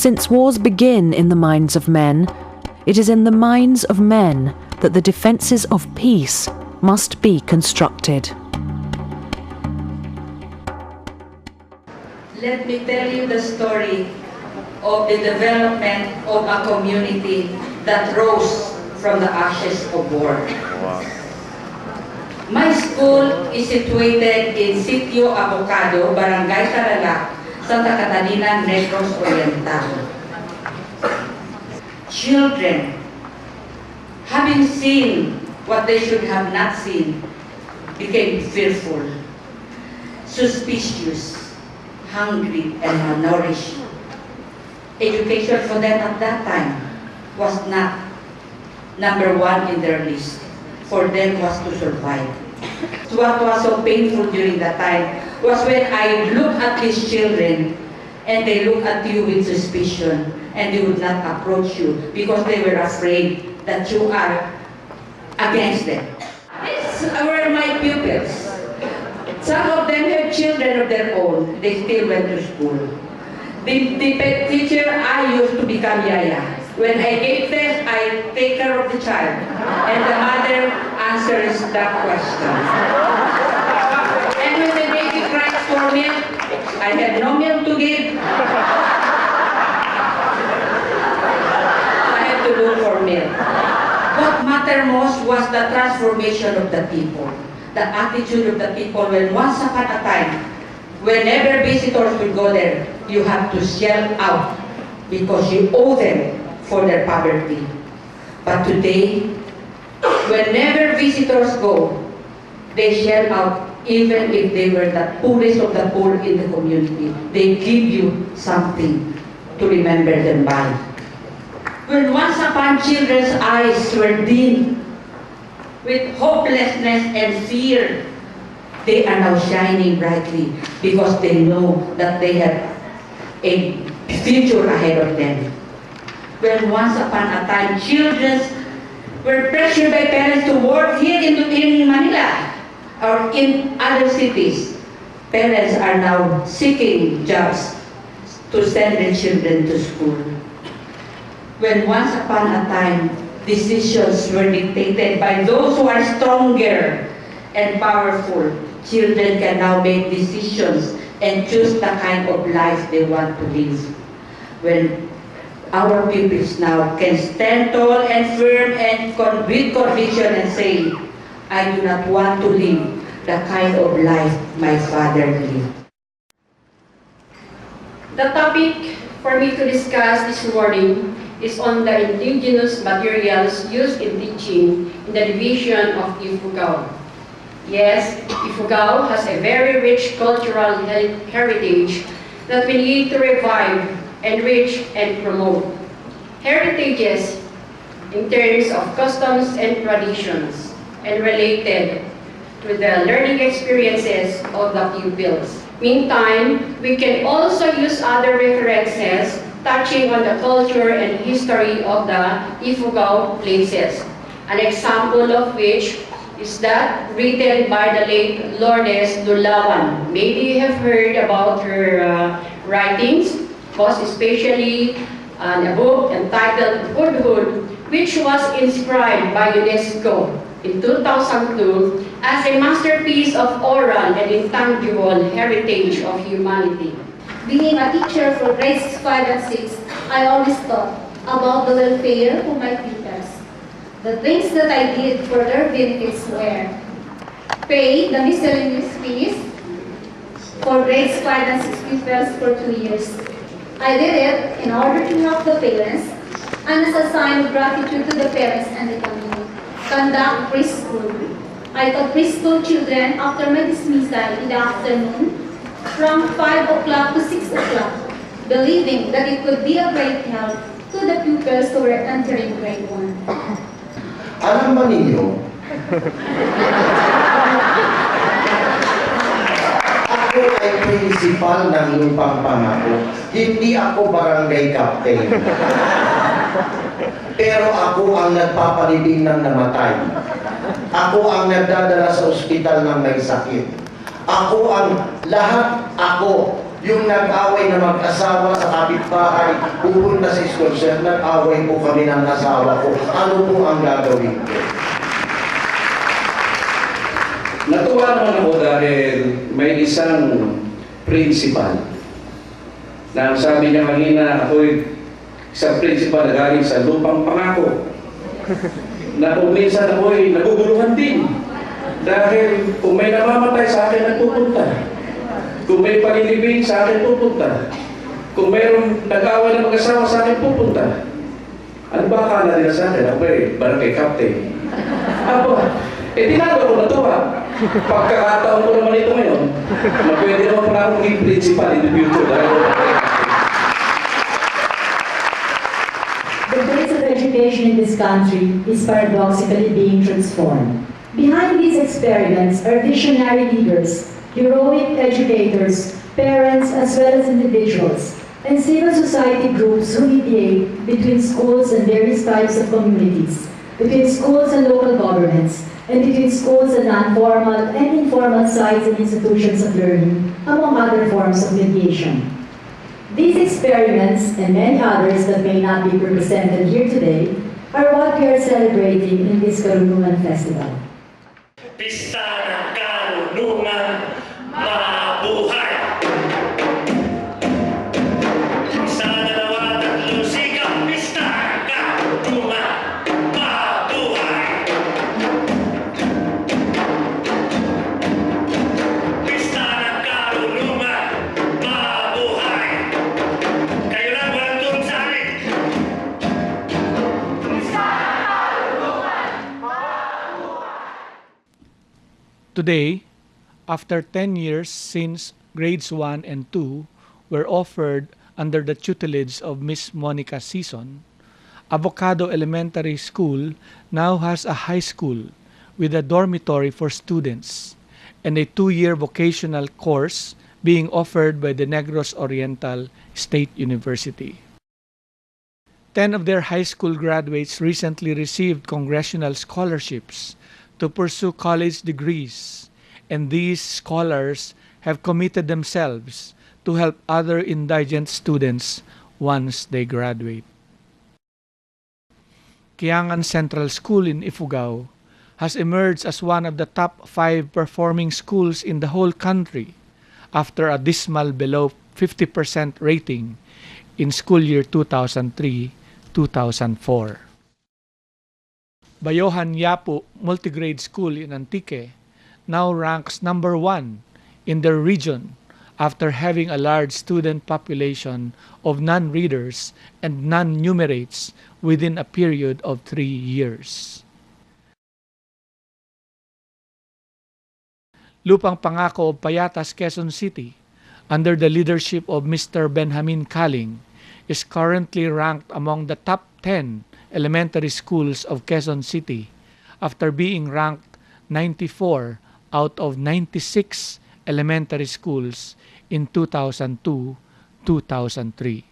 Since wars begin in the minds of men, it is in the minds of men that the defences of peace must be constructed. Let me tell you the story of the development of a community that rose from the ashes of war. My school is situated in Sitio Avocado, Barangay Tarlac, Santa Catalina, Negros Oriental. Children, having seen what they should have not seen, became fearful, suspicious, hungry, and malnourished. Education for them at that time was not number one in their list. For them was to survive. What was so painful during that time was when I look at these children and they look at you with suspicion and they would not approach you because they were afraid that you are against them. These were my pupils. Some of them have children of their own. They still went to school. The teacher, I used to become yaya. When I gave test, I take care of the child. And the mother answers that question. And when the baby cries for milk, I had no milk to give. I had to look for milk. What mattered most was the transformation of the people. The attitude of the people when once upon a time, whenever visitors will go there, you have to yell out because you owe them for their poverty. But today, whenever visitors go, they share out even if they were the poorest of the poor in the community. They give you something to remember them by. When once upon children's eyes were dim with hopelessness and fear, they are now shining brightly because they know that they have a future ahead of them. When once upon a time, children were pressured by parents to work here in Manila or in other cities, parents are now seeking jobs to send their children to school. When once upon a time, decisions were dictated by those who are stronger and powerful, children can now make decisions and choose the kind of life they want to live. When our pupils now can stand tall and firm and with conviction and say, I do not want to live the kind of life my father lived. The topic for me to discuss this morning is on the indigenous materials used in teaching in the division of Ifugao. Yes, Ifugao has a very rich cultural heritage that we need to revive, enrich, and promote. Heritages in terms of customs and traditions and related to the learning experiences of the pupils. Meantime, we can also use other references touching on the culture and history of the Ifugao places. An example of which is that written by the late Lourdes Dulawan. Maybe you have heard about her writings, most especially a book entitled Foodhood, which was inscribed by UNESCO in 2002 as a masterpiece of oral and intangible heritage of humanity. Being a teacher for grades 5 and 6, I always thought about the welfare of my pupils. The things that I did for their benefits were pay the miscellaneous fees for grades 5 and 6 pupils for 2 years. I did it in order to help the parents and as a sign of gratitude to the parents and the community. Conduct preschool. I taught preschool children after my dismissal in the afternoon from 5 o'clock to 6 o'clock, believing that it would be a great help to the pupils who were entering grade 1. Alam ba ninyo, ako ay principal ng lupang pangako. Hindi ako barangay captain. Pero ako ang nagpapalibing ng namatay. Ako ang nagdadala sa ospital ng may sakit. Ako ang lahat ako Yung nag-away na mag-asawa sa kapitbahay, pupunta sa school, sir, nag-away po kami ng asawa ko. Ano po ang gagawin ko? Natuwa naman ako dahil may isang principal na sabi niya kanina, ako'y isang principal na galing sa lupang pangako. Na kung minsan ako'y naguguluhan din. Dahil kung may namamatay sa akin, nagpupunta. Kung may palilibing sa akin, pupunta. Kung mayroong nag-away na mag-asawa sa akin, pupunta. Ano ba akala nila sa akin? Ako barangay captain. Aba, tinago ko na ito Pagkakataon ko naman ito ngayon, pwede naman pala akong maging principal in the future. The face of education in this country is paradoxically being transformed. Behind these experiments are visionary leaders, heroic educators, parents as well as individuals, and civil society groups who mediate between schools and various types of communities, between schools and local governments, and between schools and non-formal and informal sites and institutions of learning, among other forms of mediation. These experiments, and many others that may not be represented here today, are what we are celebrating in this Karunungan Festival. Pista ng Karunungan, mabuhay! Isa, dalawa, tatlo, sigaw! Pista ng Karunungan, mabuhay! Pista ng Karunungan, mabuhay! Kayo lang walang tulong sa amin! Pista ng Karunungan, Today, after 10 years since grades 1 and 2 were offered under the tutelage of Miss Monica Season, Avocado Elementary School now has a high school with a dormitory for students and a 2-year vocational course being offered by the Negros Oriental State University. 10 of their high school graduates recently received congressional scholarships to pursue college degrees, and these scholars have committed themselves to help other indigent students once they graduate. Kiangan Central School in Ifugao has emerged as one of the top 5 performing schools in the whole country after a dismal below 50% rating in school year 2003-2004. Bayohan Yapu Multigrade School in Antique now ranks number 1 in their region after having a large student population of non-readers and non-numerates within a period of 3 years. Lupang Pangako of Payatas, Quezon City, under the leadership of Mr. Benjamin Kaling, is currently ranked among the top 10 elementary schools of Quezon City after being ranked 94 out of 96 elementary schools in 2002-2003.